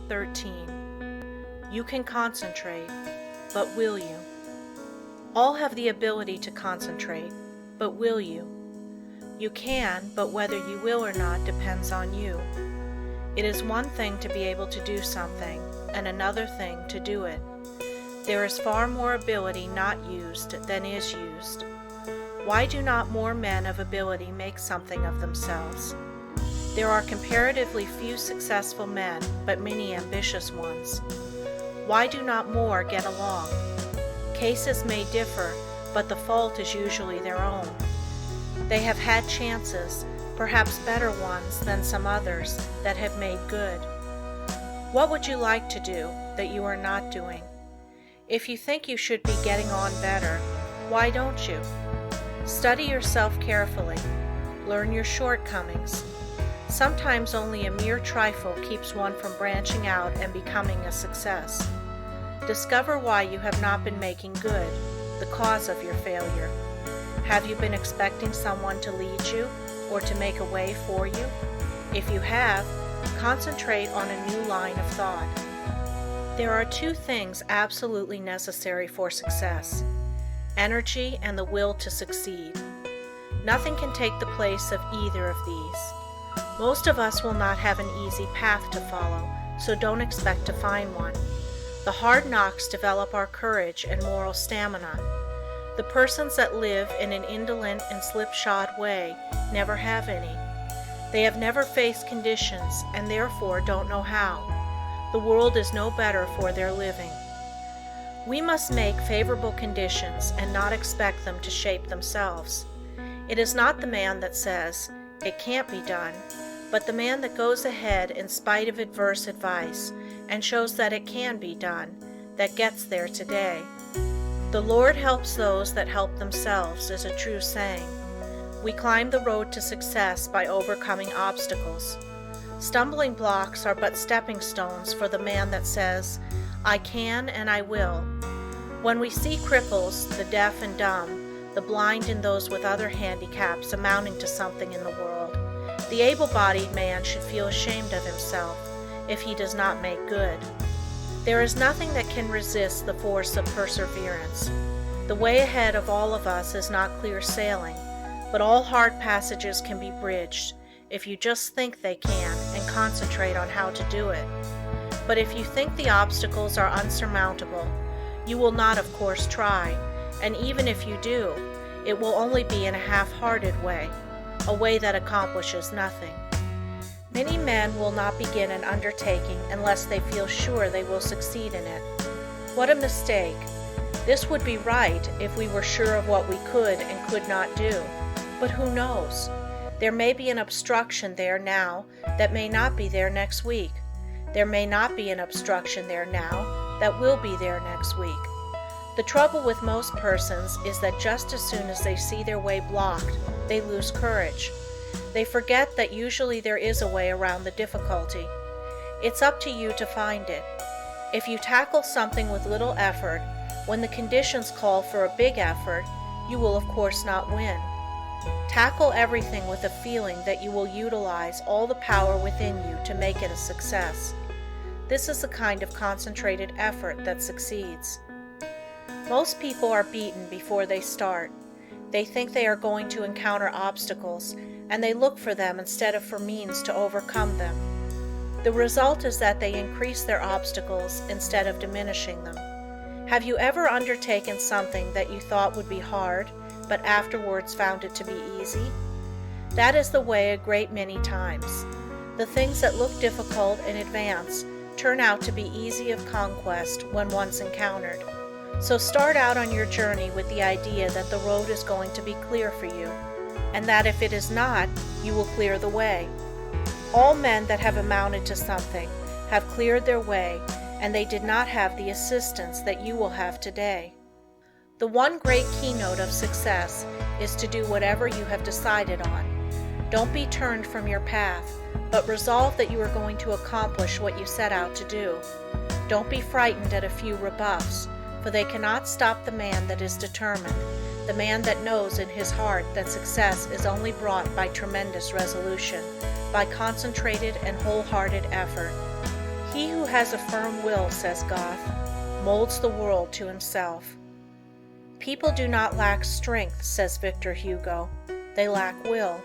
13. You can concentrate, but will you? All have the ability to concentrate, but will you? You can, but whether you will or not depends on you. It is one thing to be able to do something, and another thing to do it. There is far more ability not used than is used. Why do not more men of ability make something of themselves? There are comparatively few successful men, but many ambitious ones. Why do not more get along? Cases may differ, but the fault is usually their own. They have had chances, perhaps better ones than some others, that have made good. What would you like to do that you are not doing? If you think you should be getting on better, why don't you? Study yourself carefully. Learn your shortcomings. Sometimes only a mere trifle keeps one from branching out and becoming a success. Discover why you have not been making good, the cause of your failure. Have you been expecting someone to lead you or to make a way for you? If you have, concentrate on a new line of thought. There are two things absolutely necessary for success: energy and the will to succeed. Nothing can take the place of either of these. Most of us will not have an easy path to follow, so don't expect to find one. The hard knocks develop our courage and moral stamina. The persons that live in an indolent and slipshod way never have any. They have never faced conditions and therefore don't know how. The world is no better for their living. We must make favorable conditions and not expect them to shape themselves. It is not the man that says, "It can't be done," but the man that goes ahead in spite of adverse advice and shows that it can be done, that gets there today. The Lord helps those that help themselves is a true saying. We climb the road to success by overcoming obstacles. Stumbling blocks are but stepping stones for the man that says, "I can and I will." When we see cripples, the deaf and dumb, the blind and those with other handicaps amounting to something in the world, the able-bodied man should feel ashamed of himself if he does not make good. There is nothing that can resist the force of perseverance. The way ahead of all of us is not clear sailing, but all hard passages can be bridged if you just think they can and concentrate on how to do it. But if you think the obstacles are unsurmountable, you will not, of course, try, and even if you do, it will only be in a half-hearted way, a way that accomplishes nothing. Many men will not begin an undertaking unless they feel sure they will succeed in it. What a mistake! This would be right if we were sure of what we could and could not do. But who knows? There may be an obstruction there now that may not be there next week. There may not be an obstruction there now that will be there next week. The trouble with most persons is that just as soon as they see their way blocked, they lose courage. They forget that usually there is a way around the difficulty. It's up to you to find it. If you tackle something with little effort, when the conditions call for a big effort, you will of course not win. Tackle everything with a feeling that you will utilize all the power within you to make it a success. This is the kind of concentrated effort that succeeds. Most people are beaten before they start. They think they are going to encounter obstacles, and they look for them instead of for means to overcome them. The result is that they increase their obstacles instead of diminishing them. Have you ever undertaken something that you thought would be hard, but afterwards found it to be easy? That is the way a great many times. The things that look difficult in advance turn out to be easy of conquest when once encountered. So start out on your journey with the idea that the road is going to be clear for you, and that if it is not, you will clear the way. All men that have amounted to something have cleared their way, and they did not have the assistance that you will have today. The one great keynote of success is to do whatever you have decided on. Don't be turned from your path, but resolve that you are going to accomplish what you set out to do. Don't be frightened at a few rebuffs, for they cannot stop the man that is determined, the man that knows in his heart that success is only brought by tremendous resolution, by concentrated and wholehearted effort. He who has a firm will, says Goethe, molds the world to himself. People do not lack strength, says Victor Hugo. They lack will.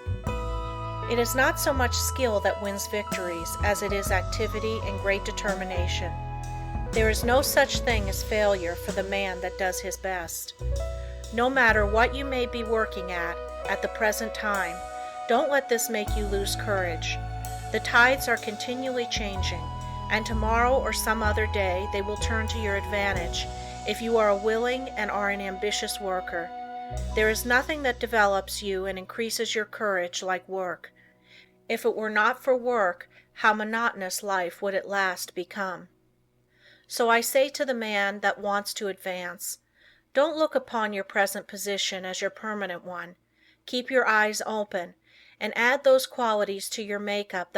It is not so much skill that wins victories as it is activity and great determination. There is no such thing as failure for the man that does his best. No matter what you may be working at the present time, don't let this make you lose courage. The tides are continually changing, and tomorrow or some other day they will turn to your advantage if you are a willing and are an ambitious worker. There is nothing that develops you and increases your courage like work. If it were not for work, how monotonous life would at last become. So I say to the man that wants to advance, don't look upon your present position as your permanent one. Keep your eyes open, and add those qualities to your makeup that